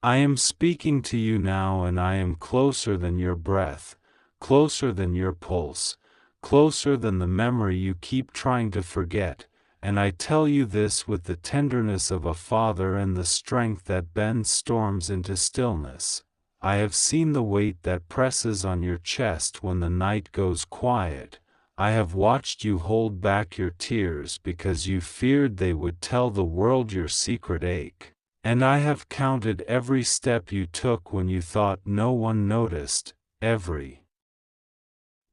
I am speaking to you now, and I am closer than your breath, closer than your pulse, closer than the memory you keep trying to forget, and I tell you this with the tenderness of a father and the strength that bends storms into stillness. I have seen the weight that presses on your chest when the night goes quiet. I have watched you hold back your tears because you feared they would tell the world your secret ache. And I have counted every step you took when you thought no one noticed, every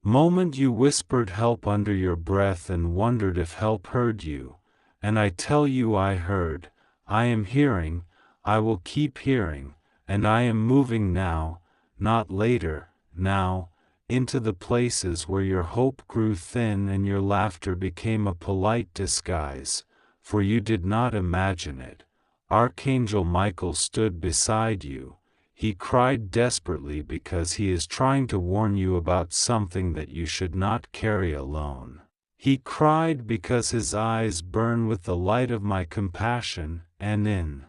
moment you whispered help under your breath and wondered if help heard you. And I tell you I heard, I am hearing, I will keep hearing, and I am moving now, not later, now, into the places where your hope grew thin and your laughter became a polite disguise, for you did not imagine it. Archangel Michael stood beside you. He cried desperately because he is trying to warn you about something that you should not carry alone. He cried because his eyes burn with the light of my compassion, and in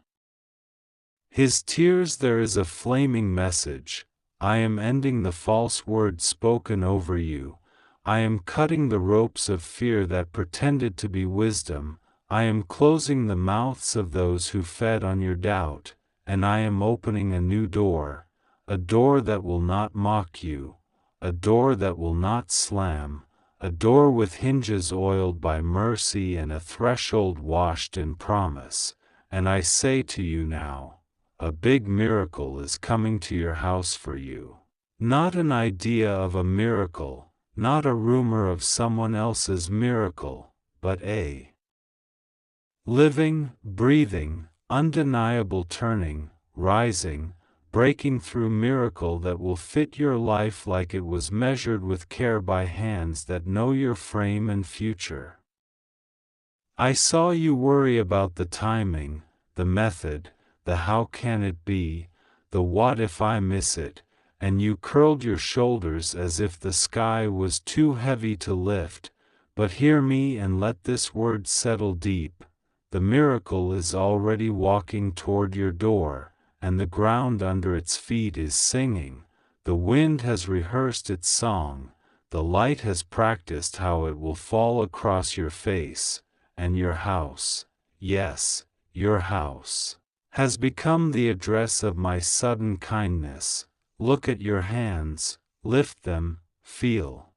his tears there is a flaming message. I am ending the false words spoken over you. I am cutting the ropes of fear that pretended to be wisdom. I am closing the mouths of those who fed on your doubt, and I am opening a new door, a door that will not mock you, a door that will not slam, a door with hinges oiled by mercy and a threshold washed in promise. And I say to you now, a big miracle is coming to your house for you. Not an idea of a miracle, not a rumor of someone else's miracle, but a living, breathing, undeniable turning, rising, breaking through miracle that will fit your life like it was measured with care by hands that know your frame and future. I saw you worry about the timing, the method, the how can it be, the what if I miss it, and you curled your shoulders as if the sky was too heavy to lift. But hear me and let this word settle deep. The miracle is already walking toward your door, and the ground under its feet is singing. The wind has rehearsed its song, the light has practiced how it will fall across your face, and your house, yes, your house, has become the address of my sudden kindness. Look at your hands, lift them, feel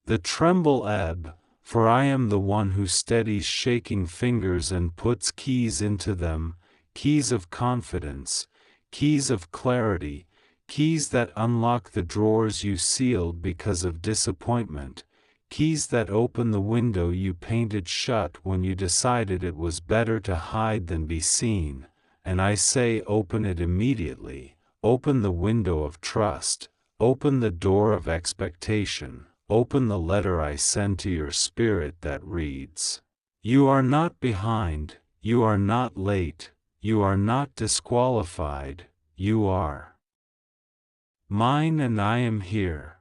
the tremble ebb. For I am the one who steadies shaking fingers and puts keys into them, keys of confidence, keys of clarity, keys that unlock the drawers you sealed because of disappointment, keys that open the window you painted shut when you decided it was better to hide than be seen. And I say open it immediately, open the window of trust, open the door of expectation. Open the letter I send to your spirit that reads, you are not behind, you are not late, you are not disqualified, you are mine and I am here.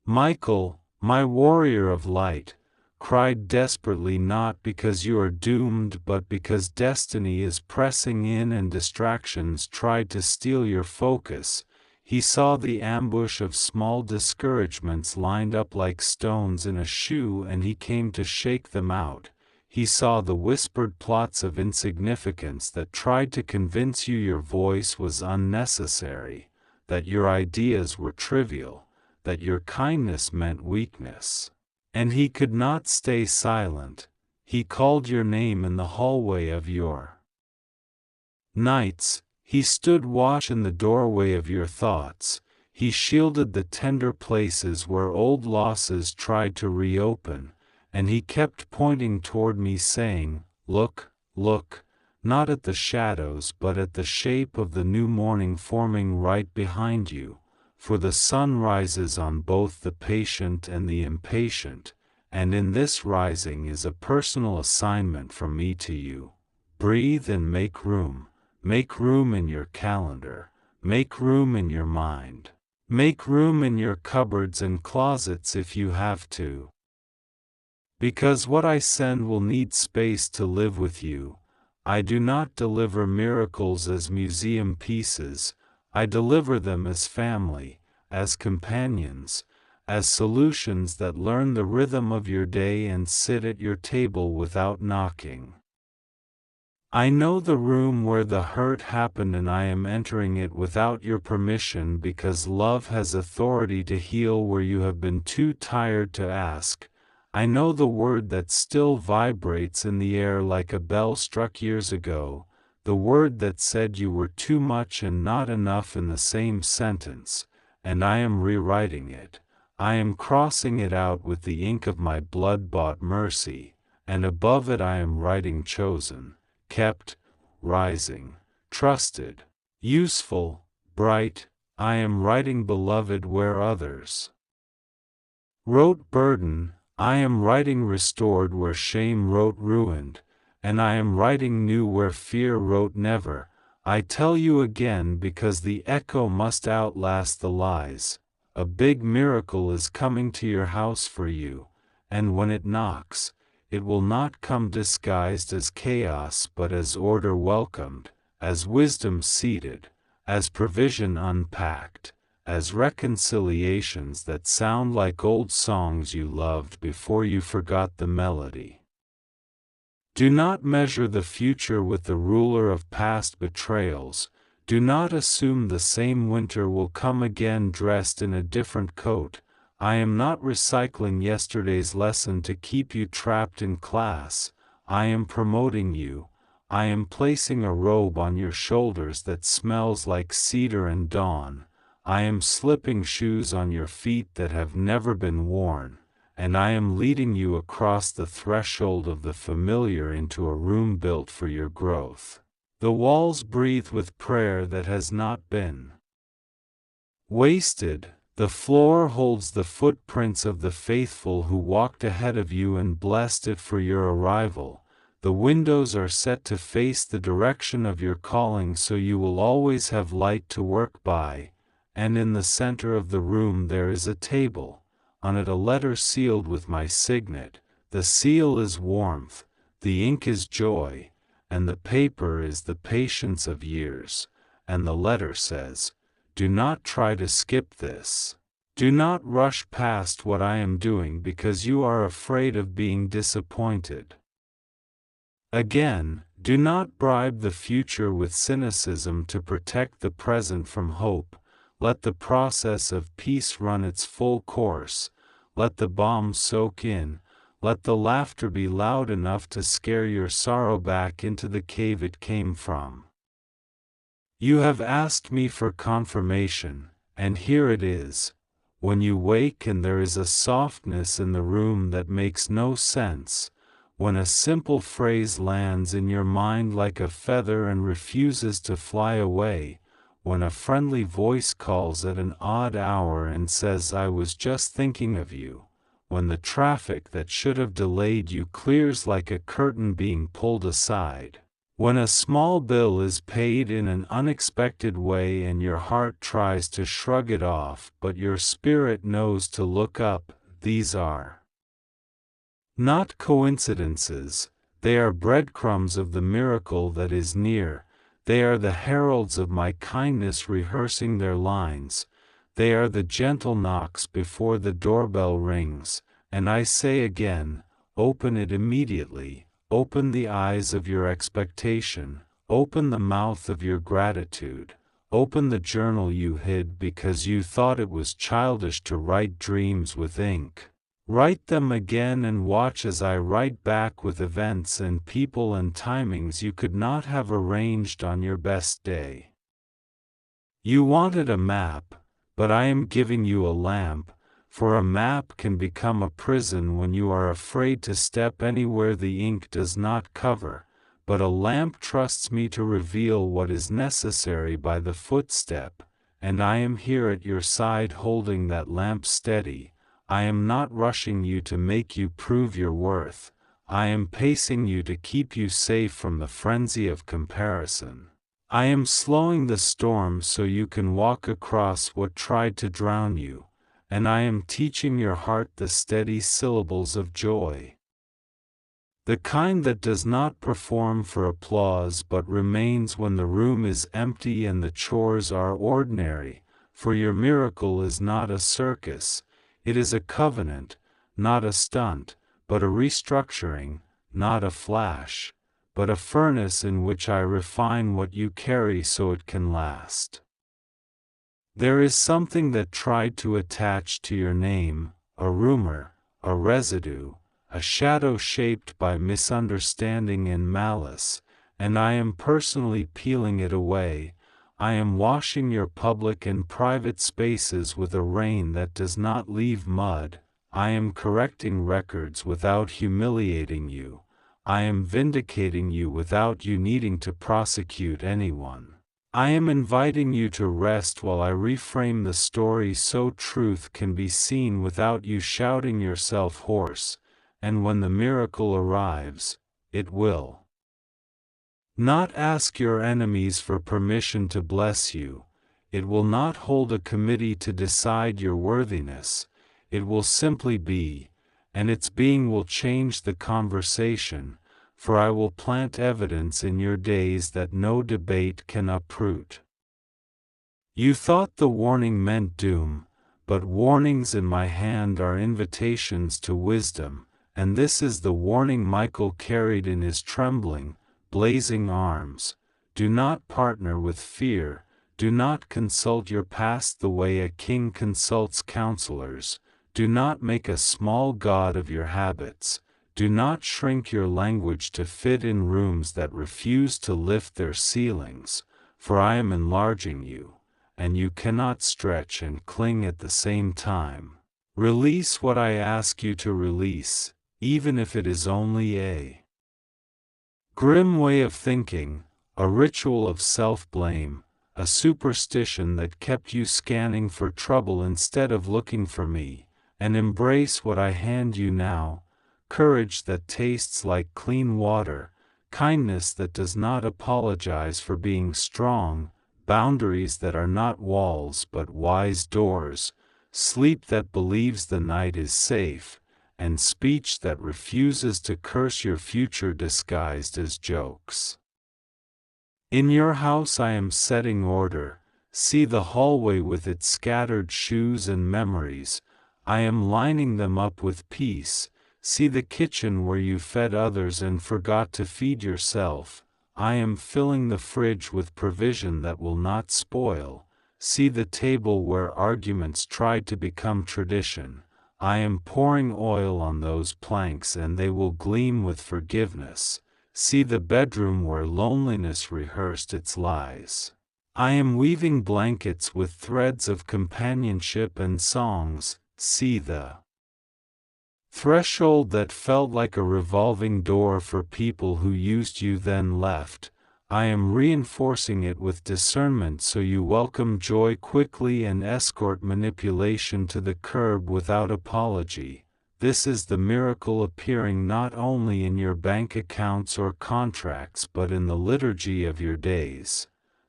Michael, my warrior of light, cried desperately not because you are doomed but because destiny is pressing in and distractions tried to steal your focus. He saw the ambush of small discouragements lined up like stones in a shoe and he came to shake them out. He saw the whispered plots of insignificance that tried to convince you your voice was unnecessary, that your ideas were trivial, that your kindness meant weakness. And he could not stay silent. He called your name in the hallway of your nights. He stood watch in the doorway of your thoughts. He shielded the tender places where old losses tried to reopen, and he kept pointing toward me saying, look, look, not at the shadows but at the shape of the new morning forming right behind you, for the sun rises on both the patient and the impatient, and in this rising is a personal assignment from me to you. Breathe and make room. Make room in your calendar, make room in your mind, make room in your cupboards and closets if you have to. Because what I send will need space to live with you. I do not deliver miracles as museum pieces, I deliver them as family, as companions, as solutions that learn the rhythm of your day and sit at your table without knocking. I know the room where the hurt happened and I am entering it without your permission because love has authority to heal where you have been too tired to ask. I know the word that still vibrates in the air like a bell struck years ago, the word that said you were too much and not enough in the same sentence, and I am rewriting it. I am crossing it out with the ink of my blood-bought mercy, and above it I am writing chosen, kept, rising, trusted, useful, bright. I am writing beloved where others wrote burden. I am writing restored where shame wrote ruined, and I am writing new where fear wrote never. I tell you again because the echo must outlast the lies. A big miracle is coming to your house for you, and when it knocks, it will not come disguised as chaos but as order welcomed, as wisdom seated, as provision unpacked, as reconciliations that sound like old songs you loved before you forgot the melody. Do not measure the future with the ruler of past betrayals. Do not assume the same winter will come again dressed in a different coat. I am not recycling yesterday's lesson to keep you trapped in class. I am promoting you. I am placing a robe on your shoulders that smells like cedar and dawn. I am slipping shoes on your feet that have never been worn, and I am leading you across the threshold of the familiar into a room built for your growth. The walls breathe with prayer that has not been wasted. The floor holds the footprints of the faithful who walked ahead of you and blessed it for your arrival. The windows are set to face the direction of your calling so you will always have light to work by, and in the center of the room there is a table, on it a letter sealed with my signet. The seal is warmth, the ink is joy, and the paper is the patience of years, and the letter says, do not try to skip this. Do not rush past what I am doing because you are afraid of being disappointed. Again, do not bribe the future with cynicism to protect the present from hope. Let the process of peace run its full course. Let the bomb soak in. Let the laughter be loud enough to scare your sorrow back into the cave it came from. You have asked me for confirmation, and here it is. When you wake and there is a softness in the room that makes no sense, when a simple phrase lands in your mind like a feather and refuses to fly away, when a friendly voice calls at an odd hour and says I was just thinking of you, when the traffic that should have delayed you clears like a curtain being pulled aside, when a small bill is paid in an unexpected way and your heart tries to shrug it off but your spirit knows to look up, these are not coincidences, they are breadcrumbs of the miracle that is near. They are the heralds of my kindness rehearsing their lines. They are the gentle knocks before the doorbell rings, and I say again, open it immediately. Open the eyes of your expectation, open the mouth of your gratitude, open the journal you hid because you thought it was childish to write dreams with ink. Write them again and watch as I write back with events and people and timings you could not have arranged on your best day. You wanted a map, but I am giving you a lamp. For a map can become a prison when you are afraid to step anywhere the ink does not cover, but a lamp trusts me to reveal what is necessary by the footstep, and I am here at your side holding that lamp steady. I am not rushing you to make you prove your worth, I am pacing you to keep you safe from the frenzy of comparison. I am slowing the storm so you can walk across what tried to drown you. And I am teaching your heart the steady syllables of joy. The kind that does not perform for applause but remains when the room is empty and the chores are ordinary, for your miracle is not a circus, it is a covenant, not a stunt, but a restructuring, not a flash, but a furnace in which I refine what you carry so it can last. There is something that tried to attach to your name, a rumor, a residue, a shadow shaped by misunderstanding and malice, and I am personally peeling it away. I am washing your public and private spaces with a rain that does not leave mud. I am correcting records without humiliating you. I am vindicating you without you needing to prosecute anyone. I am inviting you to rest while I reframe the story so truth can be seen without you shouting yourself hoarse, and when the miracle arrives, it will not ask your enemies for permission to bless you, it will not hold a committee to decide your worthiness, it will simply be, and its being will change the conversation, for I will plant evidence in your days that no debate can uproot. You thought the warning meant doom, but warnings in my hand are invitations to wisdom, and this is the warning Michael carried in his trembling, blazing arms. Do not partner with fear, do not consult your past the way a king consults counselors, do not make a small god of your habits. Do not shrink your language to fit in rooms that refuse to lift their ceilings, for I am enlarging you, and you cannot stretch and cling at the same time. Release what I ask you to release, even if it is only a grim way of thinking, a ritual of self-blame, a superstition that kept you scanning for trouble instead of looking for me, and embrace what I hand you now. Courage that tastes like clean water, kindness that does not apologize for being strong, boundaries that are not walls but wise doors, sleep that believes the night is safe, and speech that refuses to curse your future disguised as jokes. In your house I am setting order, see the hallway with its scattered shoes and memories, I am lining them up with peace. See the kitchen where you fed others and forgot to feed yourself. I am filling the fridge with provision that will not spoil. See the table where arguments tried to become tradition. I am pouring oil on those planks and they will gleam with forgiveness. See the bedroom where loneliness rehearsed its lies. I am weaving blankets with threads of companionship and songs. See the threshold that felt like a revolving door for people who used you then left. I am reinforcing it with discernment so you welcome joy quickly and escort manipulation to the curb without apology. This is the miracle appearing not only in your bank accounts or contracts but in the liturgy of your days.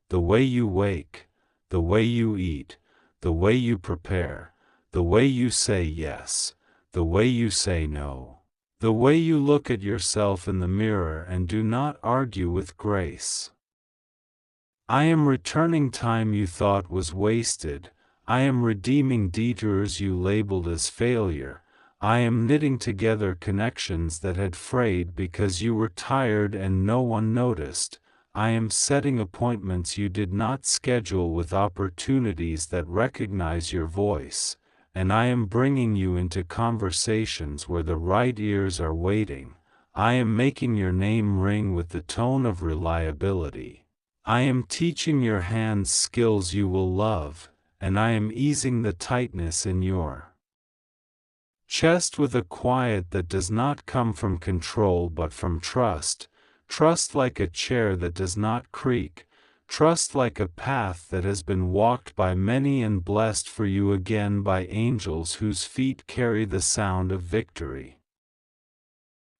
The way you wake, the way you eat, the way you prepare, the way you say yes, the way you say no, the way you look at yourself in the mirror and do not argue with grace. I am returning time you thought was wasted, I am redeeming detours you labeled as failure, I am knitting together connections that had frayed because you were tired and no one noticed, I am setting appointments you did not schedule with opportunities that recognize your voice. And I am bringing you into conversations where the right ears are waiting. I am making your name ring with the tone of reliability. I am teaching your hands skills you will love, and I am easing the tightness in your chest with a quiet that does not come from control but from trust, trust like a chair that does not creak, trust like a path that has been walked by many and blessed for you again by angels whose feet carry the sound of victory.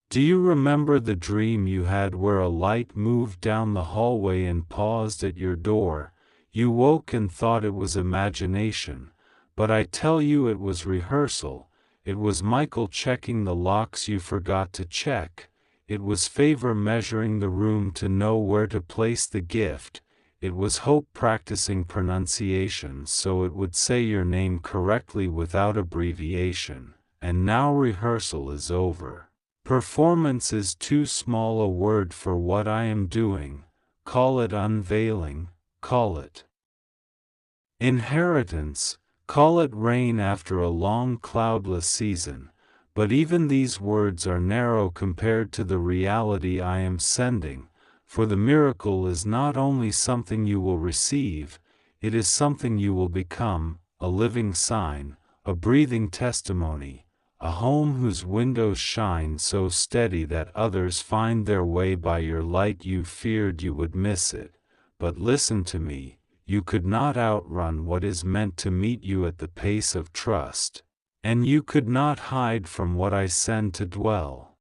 Do you remember the dream you had where a light moved down the hallway and paused at your door? You woke and thought it was imagination, but I tell you it was rehearsal. It was Michael checking the locks you forgot to check. It was favor measuring the room to know where to place the gift. It was hope practicing pronunciation so it would say your name correctly without abbreviation. And now rehearsal is over. Performance is too small a word for what I am doing. Call it unveiling, call it inheritance, call it rain after a long cloudless season. But even these words are narrow compared to the reality I am sending, for the miracle is not only something you will receive, it is something you will become, a living sign, a breathing testimony, a home whose windows shine so steady that others find their way by your light. You feared you would miss it, but listen to me, you could not outrun what is meant to meet you at the pace of trust. And you could not hide from what I send to dwell.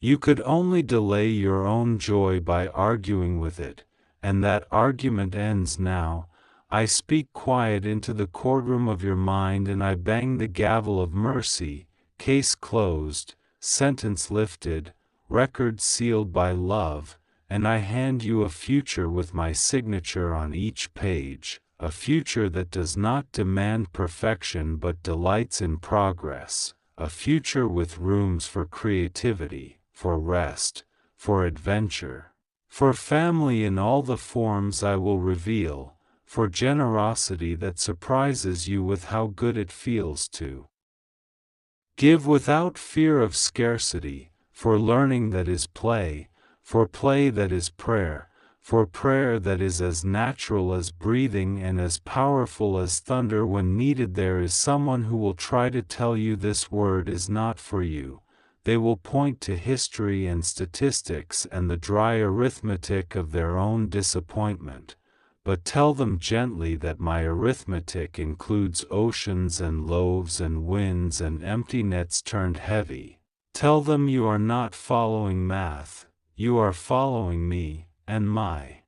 You could only delay your own joy by arguing with it, and that argument ends now. I speak quiet into the courtroom of your mind and I bang the gavel of mercy, case closed, sentence lifted, record sealed by love, and I hand you a future with my signature on each page. A future that does not demand perfection but delights in progress, a future with rooms for creativity, for rest, for adventure, for family in all the forms I will reveal, for generosity that surprises you with how good it feels to give without fear of scarcity, for learning that is play, for play that is prayer, for prayer that is as natural as breathing and as powerful as thunder when needed. There is someone who will try to tell you this word is not for you. They will point to history and statistics and the dry arithmetic of their own disappointment. But tell them gently that my arithmetic includes oceans and loaves and winds and empty nets turned heavy. Tell them you are not following math, you are following me. And my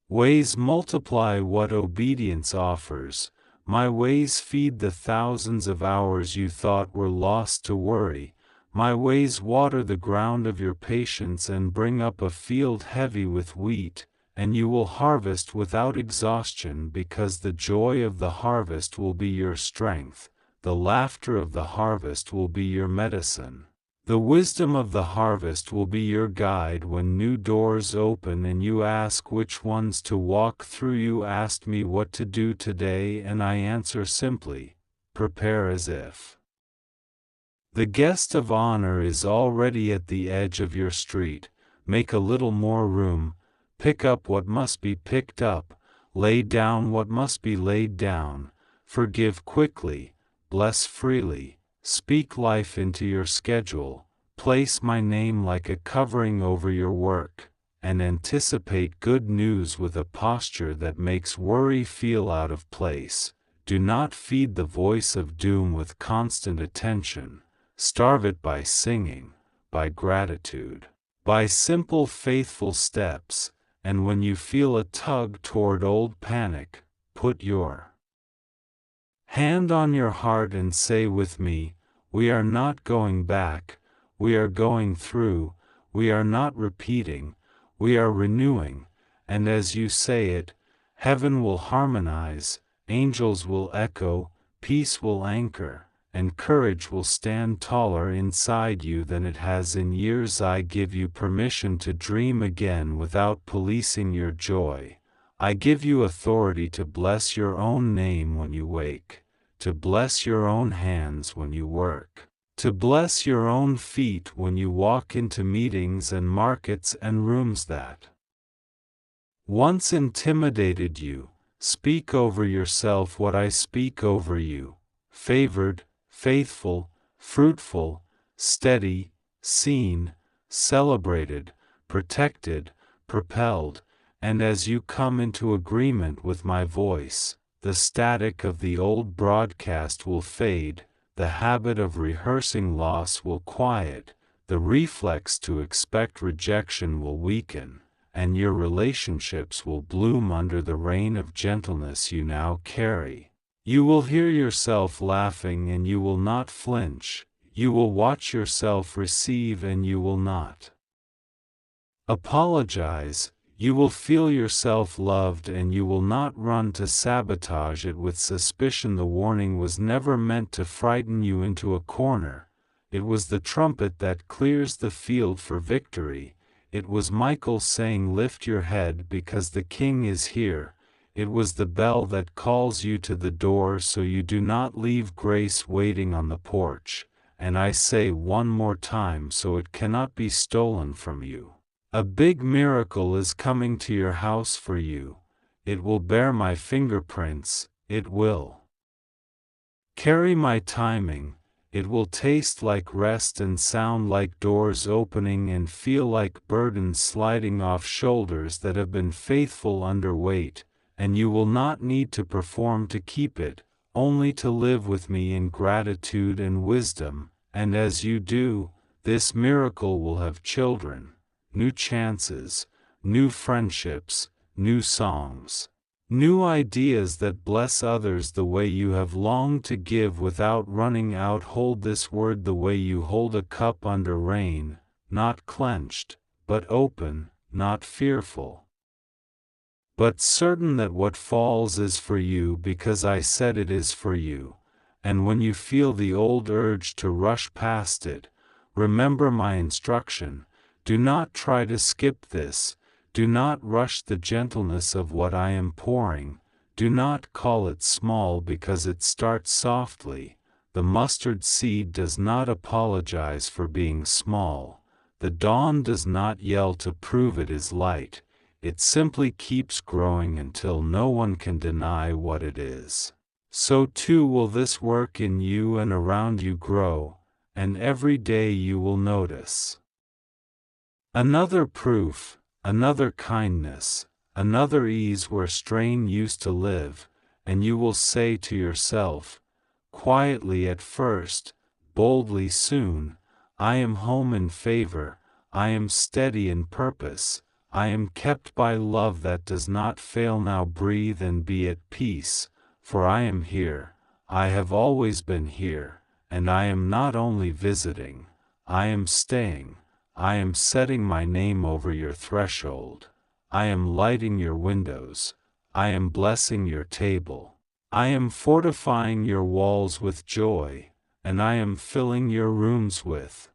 ways multiply what obedience offers, my ways feed the thousands of hours you thought were lost to worry, my ways water the ground of your patience and bring up a field heavy with wheat, and you will harvest without exhaustion because the joy of the harvest will be your strength, the laughter of the harvest will be your medicine. The wisdom of the harvest will be your guide when new doors open and you ask which ones to walk through. You asked me what to do today and I answer simply, prepare as if the guest of honor is already at the edge of your street. Make a little more room, pick up what must be picked up, lay down what must be laid down, forgive quickly, bless freely. Speak life into your schedule, place my name like a covering over your work, and anticipate good news with a posture that makes worry feel out of place. Do not feed the voice of doom with constant attention, starve it by singing, by gratitude, by simple faithful steps, and when you feel a tug toward old panic, put your hand on your heart and say with me, we are not going back, we are going through, we are not repeating, we are renewing, and as you say it, heaven will harmonize, angels will echo, peace will anchor, and courage will stand taller inside you than it has in years. I give you permission to dream again without policing your joy. I give you authority to bless your own name when you wake, to bless your own hands when you work, to bless your own feet when you walk into meetings and markets and rooms that once intimidated you. Speak over yourself what I speak over you: favored, faithful, fruitful, steady, seen, celebrated, protected, propelled. And as you come into agreement with my voice, the static of the old broadcast will fade, the habit of rehearsing loss will quiet, the reflex to expect rejection will weaken, and your relationships will bloom under the rain of gentleness you now carry. You will hear yourself laughing and you will not flinch. You will watch yourself receive and you will not apologize. You will feel yourself loved and you will not run to sabotage it with suspicion. The warning was never meant to frighten you into a corner. It was the trumpet that clears the field for victory. It was Michael saying, "Lift your head because the king is here." It was the bell that calls you to the door so you do not leave grace waiting on the porch. And I say one more time so it cannot be stolen from you. A big miracle is coming to your house for you. It will bear my fingerprints, it will carry my timing, it will taste like rest and sound like doors opening and feel like burdens sliding off shoulders that have been faithful under weight, and you will not need to perform to keep it, only to live with me in gratitude and wisdom, and as you do, this miracle will have children. New chances, new friendships, new songs, new ideas that bless others the way you have longed to give without running out. Hold this word the way you hold a cup under rain, not clenched, but open, not fearful, but certain that what falls is for you because I said it is for you. And when you feel the old urge to rush past it, remember my instruction. Do not try to skip this, do not rush the gentleness of what I am pouring, do not call it small because it starts softly. The mustard seed does not apologize for being small, the dawn does not yell to prove it is light, it simply keeps growing until no one can deny what it is. So too will this work in you and around you grow, and every day you will notice another proof, another kindness, another ease where strain used to live, and you will say to yourself, quietly at first, boldly soon, I am home in favor, I am steady in purpose, I am kept by love that does not fail. Now breathe and be at peace, for I am here, I have always been here, and I am not only visiting, I am staying. I am setting my name over your threshold. I am lighting your windows. I am blessing your table. I am fortifying your walls with joy, and I am filling your rooms with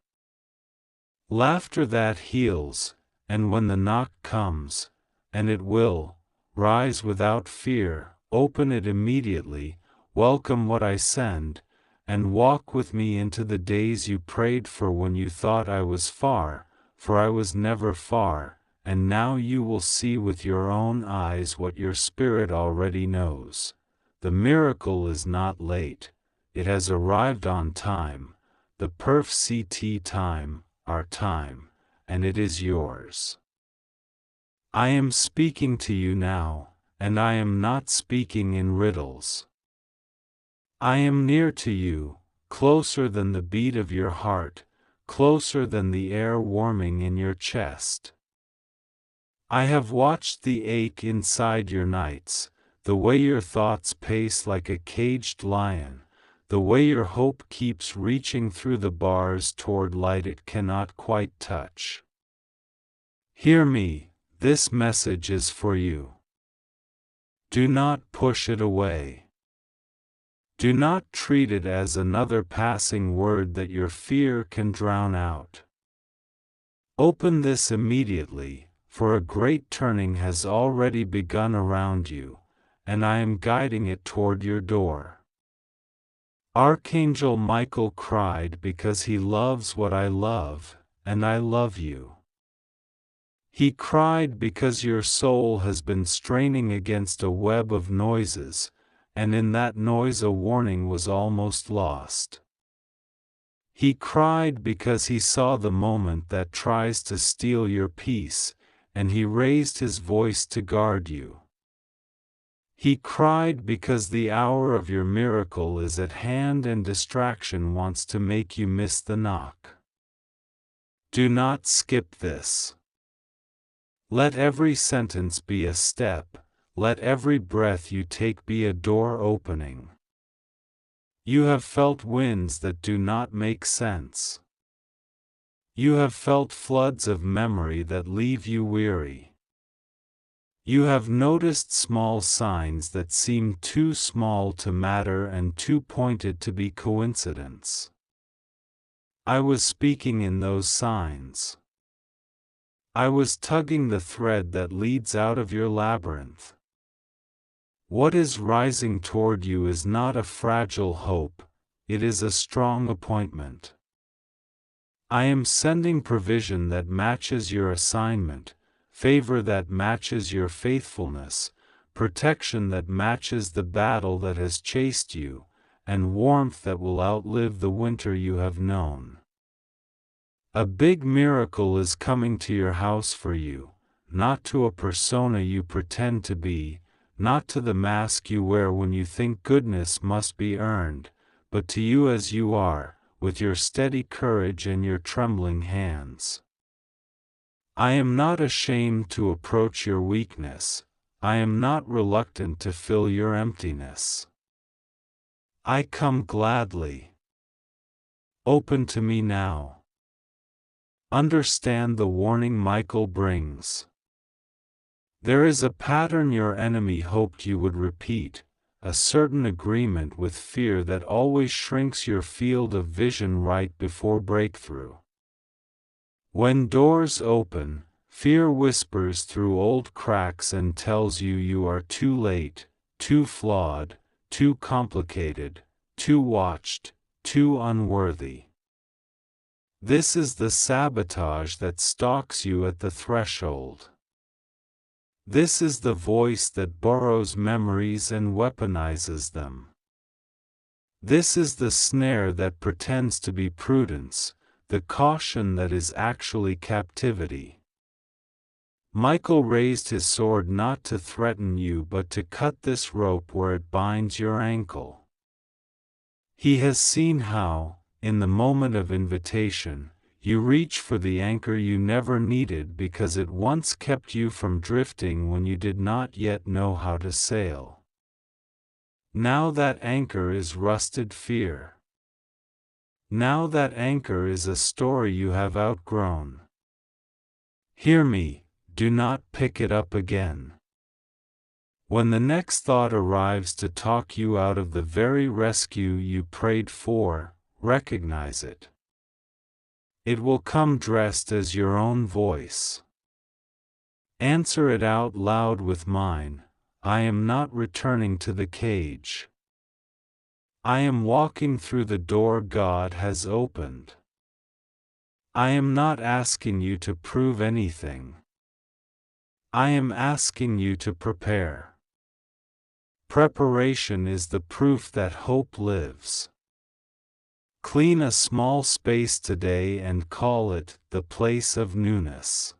laughter that heals, and when the knock comes, and it will, rise without fear, open it immediately, welcome what I send, and walk with me into the days you prayed for when you thought I was far, for I was never far, and now you will see with your own eyes what your spirit already knows. The miracle is not late, it has arrived on time, the perf time, our time, and it is yours. I am speaking to you now, and I am not speaking in riddles. I am near to you, closer than the beat of your heart, closer than the air warming in your chest. I have watched the ache inside your nights, the way your thoughts pace like a caged lion, the way your hope keeps reaching through the bars toward light it cannot quite touch. Hear me, this message is for you. Do not push it away. Do not treat it as another passing word that your fear can drown out. Open this immediately, for a great turning has already begun around you, and I am guiding it toward your door. Archangel Michael cried because he loves what I love, and I love you. He cried because your soul has been straining against a web of noises, and in that noise a warning was almost lost. He cried because he saw the moment that tries to steal your peace, and he raised his voice to guard you. He cried because the hour of your miracle is at hand and distraction wants to make you miss the knock. Do not skip this. Let every sentence be a step, let every breath you take be a door opening. You have felt winds that do not make sense. You have felt floods of memory that leave you weary. You have noticed small signs that seem too small to matter and too pointed to be coincidence. I was speaking in those signs. I was tugging the thread that leads out of your labyrinth. What is rising toward you is not a fragile hope, it is a strong appointment. I am sending provision that matches your assignment, favor that matches your faithfulness, protection that matches the battle that has chased you, and warmth that will outlive the winter you have known. A big miracle is coming to your house for you, not to a persona you pretend to be, not to the mask you wear when you think goodness must be earned, but to you as you are, with your steady courage and your trembling hands. I am not ashamed to approach your weakness, I am not reluctant to fill your emptiness. I come gladly. Open to me now. Understand the warning Michael brings. There is a pattern your enemy hoped you would repeat, a certain agreement with fear that always shrinks your field of vision right before breakthrough. When doors open, fear whispers through old cracks and tells you you are too late, too flawed, too complicated, too watched, too unworthy. This is the sabotage that stalks you at the threshold. This is the voice that borrows memories and weaponizes them. This is the snare that pretends to be prudence, the caution that is actually captivity. Michael raised his sword not to threaten you but to cut this rope where it binds your ankle. He has seen how, in the moment of invitation, you reach for the anchor you never needed because it once kept you from drifting when you did not yet know how to sail. Now that anchor is rusted fear. Now that anchor is a story you have outgrown. Hear me, do not pick it up again. When the next thought arrives to talk you out of the very rescue you prayed for, recognize it. It will come dressed as your own voice. Answer it out loud with mine, I am not returning to the cage. I am walking through the door God has opened. I am not asking you to prove anything. I am asking you to prepare. Preparation is the proof that hope lives. Clean a small space today and call it the place of newness.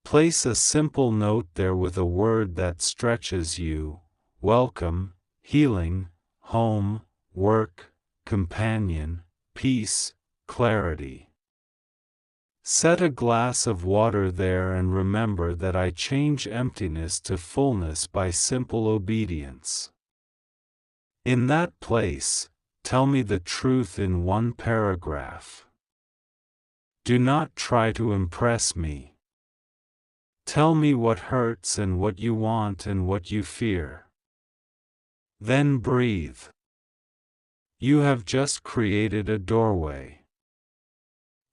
Place a simple note there with a word that stretches you: welcome, healing, home, work, companion, peace, clarity. Set a glass of water there and remember that I change emptiness to fullness by simple obedience. In that place, tell me the truth in one paragraph. Do not try to impress me. Tell me what hurts and what you want and what you fear. Then breathe. You have just created a doorway.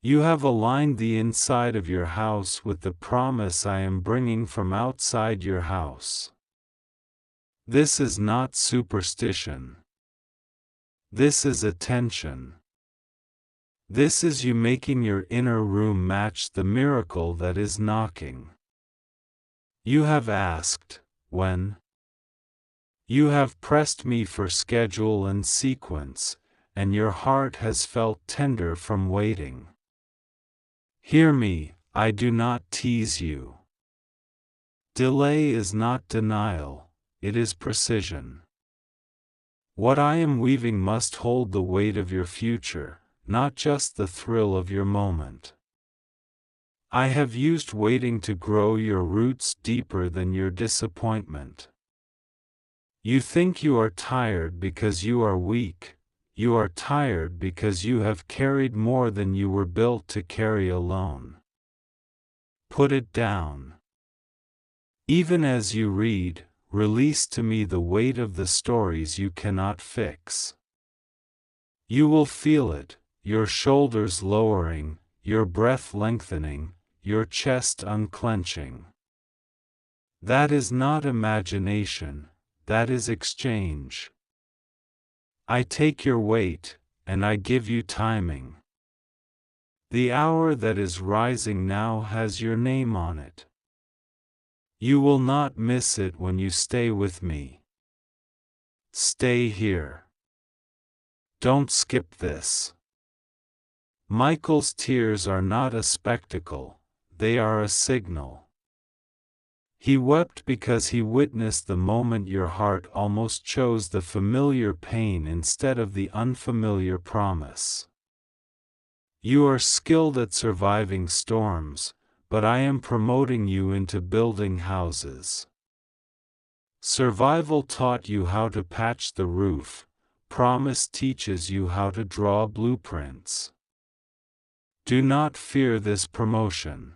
You have aligned the inside of your house with the promise I am bringing from outside your house. This is not superstition. This is attention. This is you making your inner room match the miracle that is knocking. You have asked, when? You have pressed me for schedule and sequence, and your heart has felt tender from waiting. Hear me, I do not tease you. Delay is not denial, it is precision. What I am weaving must hold the weight of your future, not just the thrill of your moment. I have used waiting to grow your roots deeper than your disappointment. You think you are tired because you are weak. You are tired because you have carried more than you were built to carry alone. Put it down. Even as you read, release to me the weight of the stories you cannot fix. You will feel it, your shoulders lowering, your breath lengthening, your chest unclenching. That is not imagination, that is exchange. I take your weight, and I give you timing. The hour that is rising now has your name on it. You will not miss it when you stay with me. Stay here. Don't skip this. Michael's tears are not a spectacle, they are a signal. He wept because he witnessed the moment your heart almost chose the familiar pain instead of the unfamiliar promise. You are skilled at surviving storms, but I am promoting you into building houses. Survival taught you how to patch the roof, promise teaches you how to draw blueprints. Do not fear this promotion.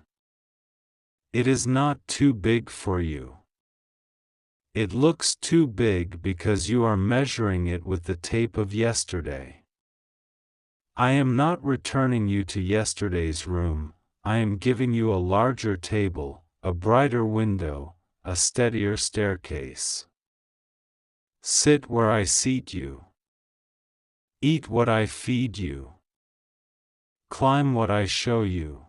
It is not too big for you. It looks too big because you are measuring it with the tape of yesterday. I am not returning you to yesterday's room, I am giving you a larger table, a brighter window, a steadier staircase. Sit where I seat you. Eat what I feed you. Climb what I show you.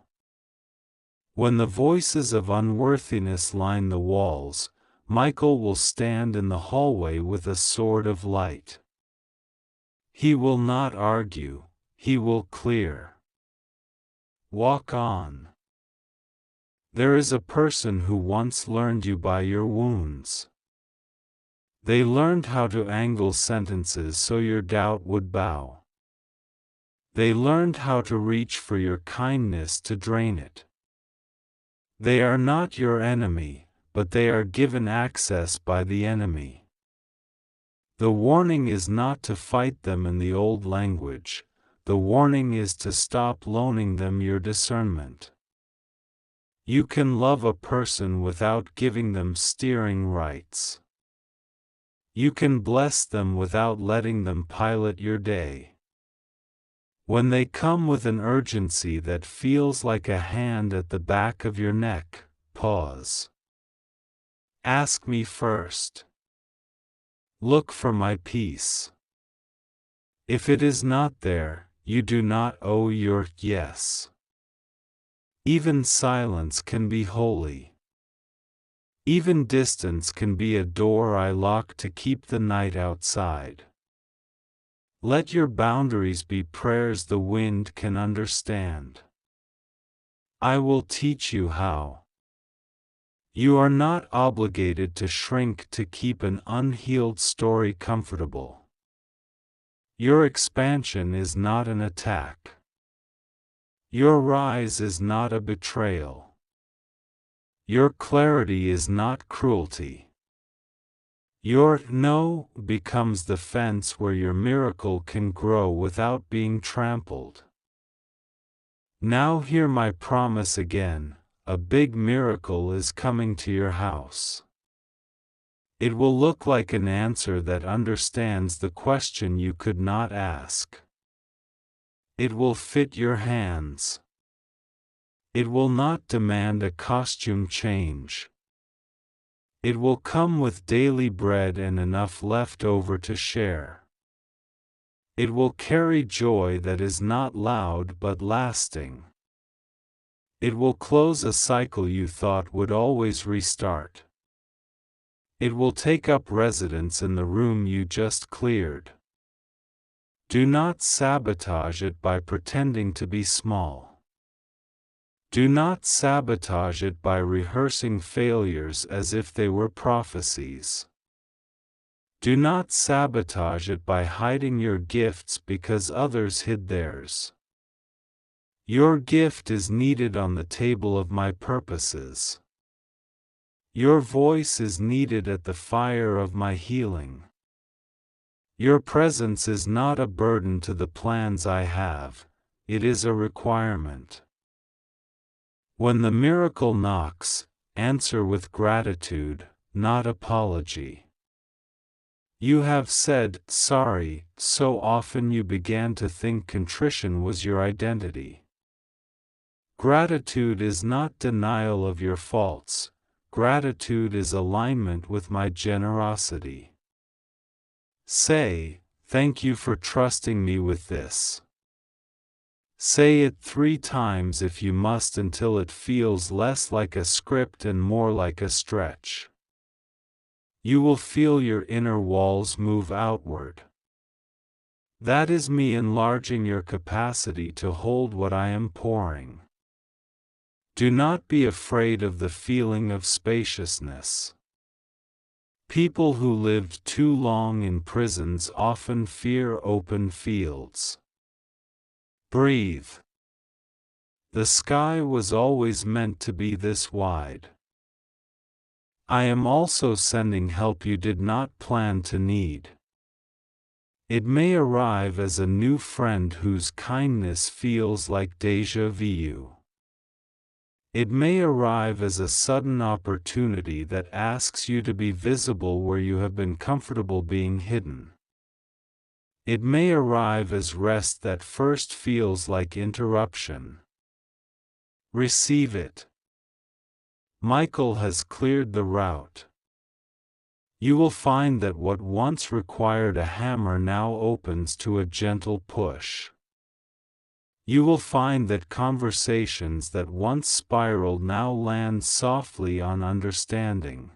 When the voices of unworthiness line the walls, Michael will stand in the hallway with a sword of light. He will not argue, he will clear. Walk on. There is a person who once learned you by your wounds. They learned how to angle sentences so your doubt would bow. They learned how to reach for your kindness to drain it. They are not your enemy, but they are given access by the enemy. The warning is not to fight them in the old language, the warning is to stop loaning them your discernment. You can love a person without giving them steering rights. You can bless them without letting them pilot your day. When they come with an urgency that feels like a hand at the back of your neck, pause. Ask me first. Look for my peace. If it is not there, you do not owe your yes. Even silence can be holy. Even distance can be a door I lock to keep the night outside. Let your boundaries be prayers the wind can understand. I will teach you how. You are not obligated to shrink to keep an unhealed story comfortable. Your expansion is not an attack. Your rise is not a betrayal. Your clarity is not cruelty. Your no becomes the fence where your miracle can grow without being trampled. Now hear my promise again, a big miracle is coming to your house. It will look like an answer that understands the question you could not ask. It will fit your hands. It will not demand a costume change. It will come with daily bread and enough left over to share. It will carry joy that is not loud but lasting. It will close a cycle you thought would always restart. It will take up residence in the room you just cleared. Do not sabotage it by pretending to be small. Do not sabotage it by rehearsing failures as if they were prophecies. Do not sabotage it by hiding your gifts because others hid theirs. Your gift is needed on the table of my purposes. Your voice is needed at the fire of my healing. Your presence is not a burden to the plans I have, it is a requirement. When the miracle knocks, answer with gratitude, not apology. You have said sorry so often you began to think contrition was your identity. Gratitude is not denial of your faults, gratitude is alignment with my generosity. Say, thank you for trusting me with this. Say it 3 times if you must until it feels less like a script and more like a stretch. You will feel your inner walls move outward. That is me enlarging your capacity to hold what I am pouring. Do not be afraid of the feeling of spaciousness. People who lived too long in prisons often fear open fields. Breathe. The sky was always meant to be this wide. I am also sending help you did not plan to need. It may arrive as a new friend whose kindness feels like déjà vu. It may arrive as a sudden opportunity that asks you to be visible where you have been comfortable being hidden. It may arrive as rest that first feels like interruption. Receive it. Michael has cleared the route. You will find that what once required a hammer now opens to a gentle push. You will find that conversations that once spiraled now land softly on understanding.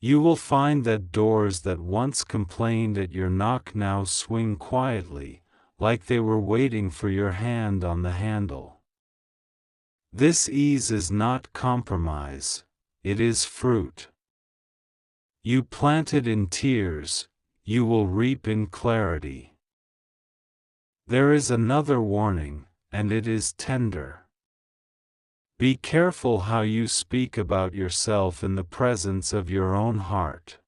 You will find that doors that once complained at your knock now swing quietly, like they were waiting for your hand on the handle. This ease is not compromise, it is fruit. You planted in tears, you will reap in clarity. There is another warning, and it is tender. Be careful how you speak about yourself in the presence of your own heart.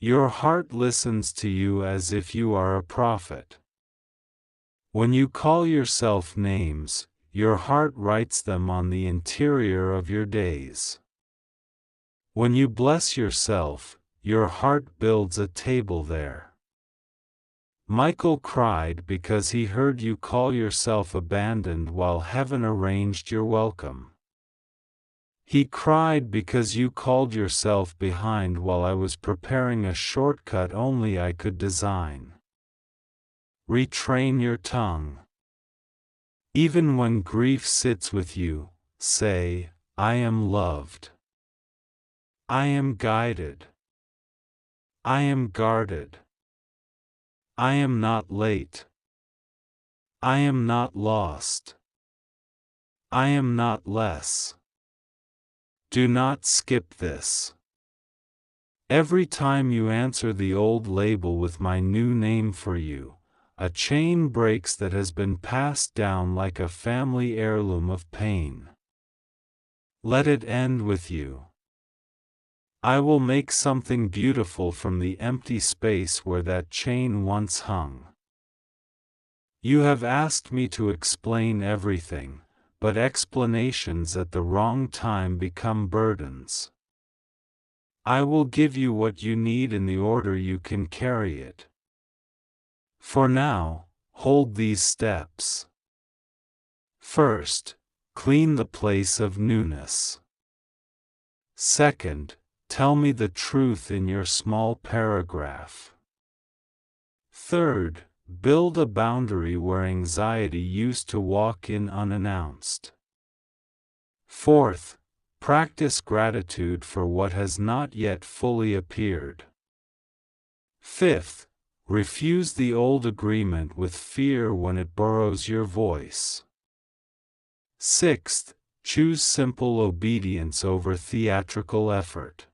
Your heart listens to you as if you are a prophet. When you call yourself names, your heart writes them on the interior of your days. When you bless yourself, your heart builds a table there. Michael cried because he heard you call yourself abandoned while heaven arranged your welcome. He cried because you called yourself behind while I was preparing a shortcut only I could design. Retrain your tongue. Even when grief sits with you, say, I am loved. I am guided. I am guarded. I am not late. I am not lost. I am not less. Do not skip this. Every time you answer the old label with my new name for you, a chain breaks that has been passed down like a family heirloom of pain. Let it end with you. I will make something beautiful from the empty space where that chain once hung. You have asked me to explain everything, but explanations at the wrong time become burdens. I will give you what you need in the order you can carry it. For now, hold these steps. First, clean the place of newness. Second, tell me the truth in your small paragraph. Third, build a boundary where anxiety used to walk in unannounced. Fourth, practice gratitude for what has not yet fully appeared. Fifth, refuse the old agreement with fear when it borrows your voice. Sixth, choose simple obedience over theatrical effort.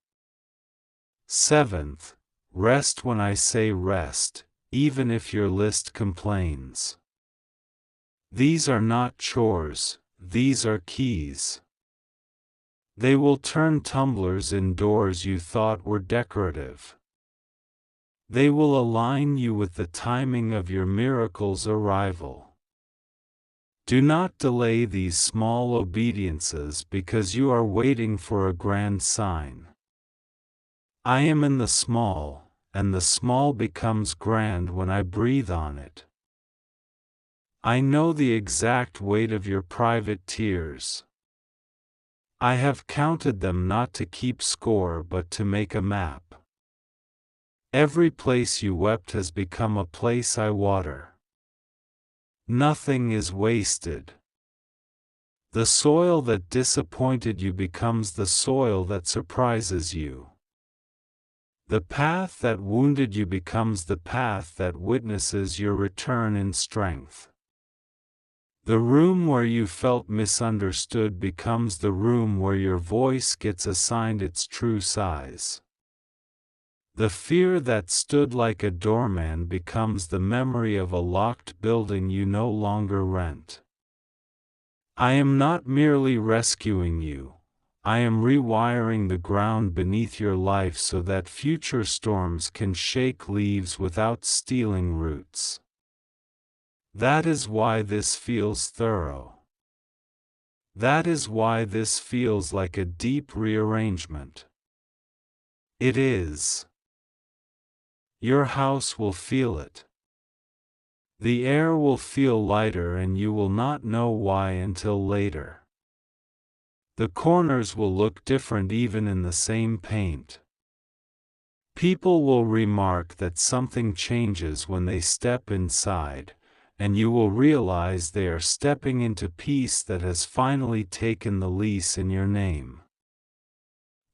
Seventh, rest when I say rest, even if your list complains. These are not chores, these are keys. They will turn tumblers in doors you thought were decorative. They will align you with the timing of your miracle's arrival. Do not delay these small obediences because you are waiting for a grand sign. I am in the small, and the small becomes grand when I breathe on it. I know the exact weight of your private tears. I have counted them not to keep score but to make a map. Every place you wept has become a place I water. Nothing is wasted. The soil that disappointed you becomes the soil that surprises you. The path that wounded you becomes the path that witnesses your return in strength. The room where you felt misunderstood becomes the room where your voice gets assigned its true size. The fear that stood like a doorman becomes the memory of a locked building you no longer rent. I am not merely rescuing you, I am rewiring the ground beneath your life so that future storms can shake leaves without stealing roots. That is why this feels thorough. That is why this feels like a deep rearrangement. It is. Your house will feel it. The air will feel lighter and you will not know why until later. The corners will look different even in the same paint. People will remark that something changes when they step inside, and you will realize they are stepping into peace that has finally taken the lease in your name.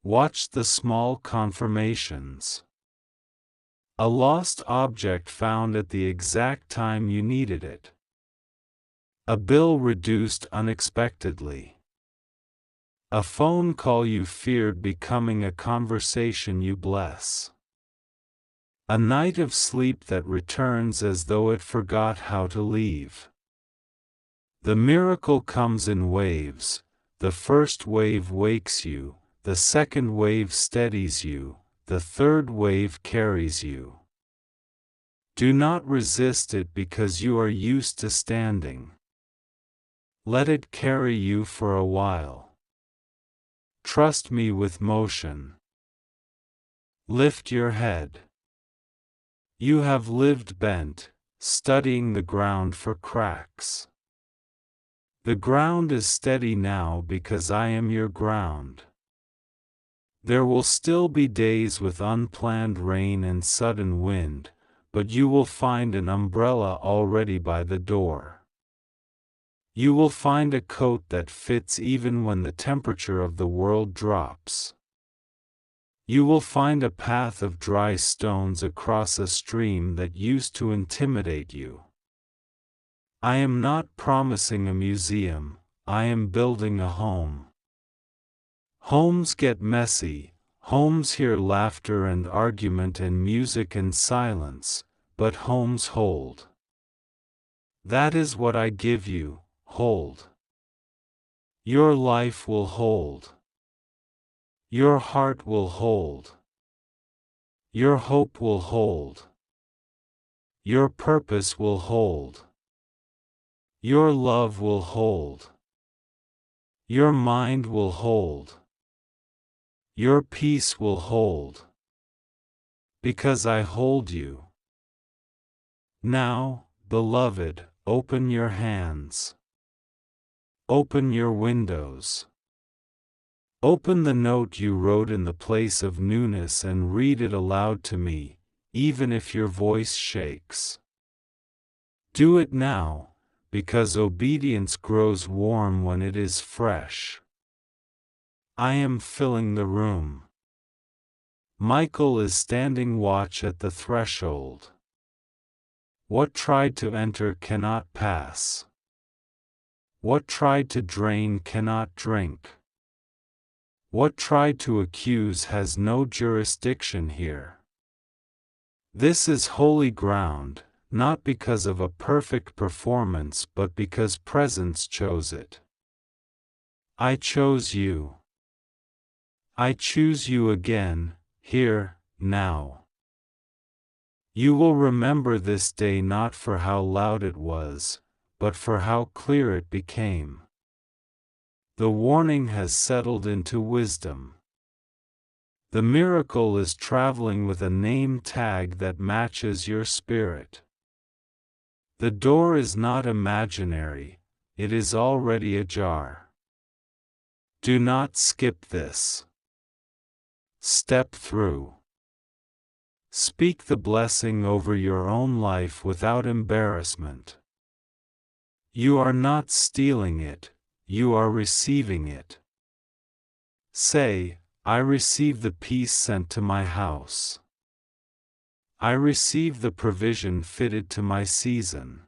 Watch the small confirmations. A lost object found at the exact time you needed it. A bill reduced unexpectedly. A phone call you feared becoming a conversation you bless. A night of sleep that returns as though it forgot how to leave. The miracle comes in waves. The first wave wakes you, the second wave steadies you, the third wave carries you. Do not resist it because you are used to standing. Let it carry you for a while. Trust me with motion. Lift your head. You have lived bent, studying the ground for cracks. The ground is steady now because I am your ground. There will still be days with unplanned rain and sudden wind, but you will find an umbrella already by the door. You will find a coat that fits even when the temperature of the world drops. You will find a path of dry stones across a stream that used to intimidate you. I am not promising a museum, I am building a home. Homes get messy, homes hear laughter and argument and music and silence, but homes hold. That is what I give you, hold. Your life will hold. Your heart will hold. Your hope will hold. Your purpose will hold. Your love will hold. Your mind will hold. Your peace will hold. Because I hold you. Now, beloved, open your hands. Open your windows. Open the note you wrote in the place of newness and read it aloud to me, even if your voice shakes. Do it now, because obedience grows warm when it is fresh. I am filling the room. Michael is standing watch at the threshold. What tried to enter cannot pass. What tried to drain cannot drink. What tried to accuse has no jurisdiction here. This is holy ground, not because of a perfect performance but because presence chose it. I chose you. I choose you again, here, now. You will remember this day not for how loud it was, but for how clear it became. The warning has settled into wisdom. The miracle is traveling with a name tag that matches your spirit. The door is not imaginary, it is already ajar. Do not skip this. Step through. Speak the blessing over your own life without embarrassment. You are not stealing it, you are receiving it. Say, I receive the peace sent to my house. I receive the provision fitted to my season.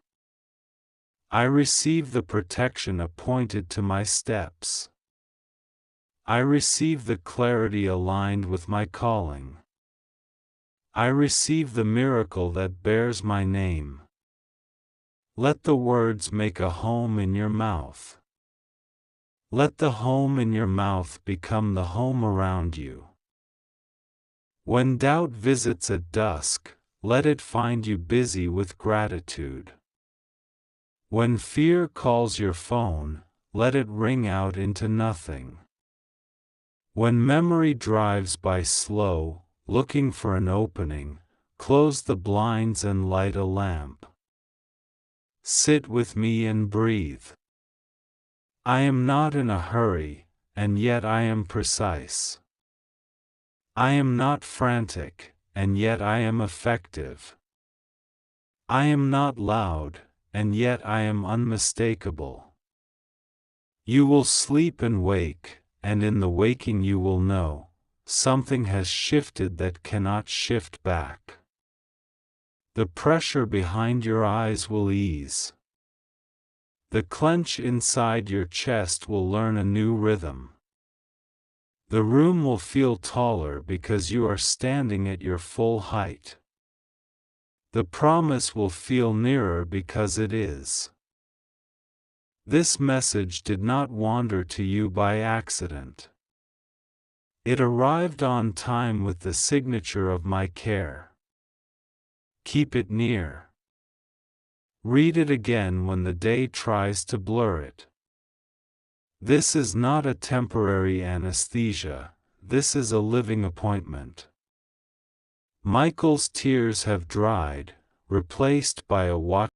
I receive the protection appointed to my steps. I receive the clarity aligned with my calling. I receive the miracle that bears my name. Let the words make a home in your mouth. Let the home in your mouth become the home around you. When doubt visits at dusk, let it find you busy with gratitude. When fear calls your phone, let it ring out into nothing. When memory drives by slow, looking for an opening, close the blinds and light a lamp. Sit with me and breathe. I am not in a hurry, and yet I am precise. I am not frantic, and yet I am effective. I am not loud, and yet I am unmistakable. You will sleep and wake, and in the waking you will know, something has shifted that cannot shift back. The pressure behind your eyes will ease. The clench inside your chest will learn a new rhythm. The room will feel taller because you are standing at your full height. The promise will feel nearer because it is. This message did not wander to you by accident. It arrived on time with the signature of my care. Keep it near. Read it again when the day tries to blur it. This is not a temporary anesthesia, this is a living appointment. Michael's tears have dried, replaced by a watchful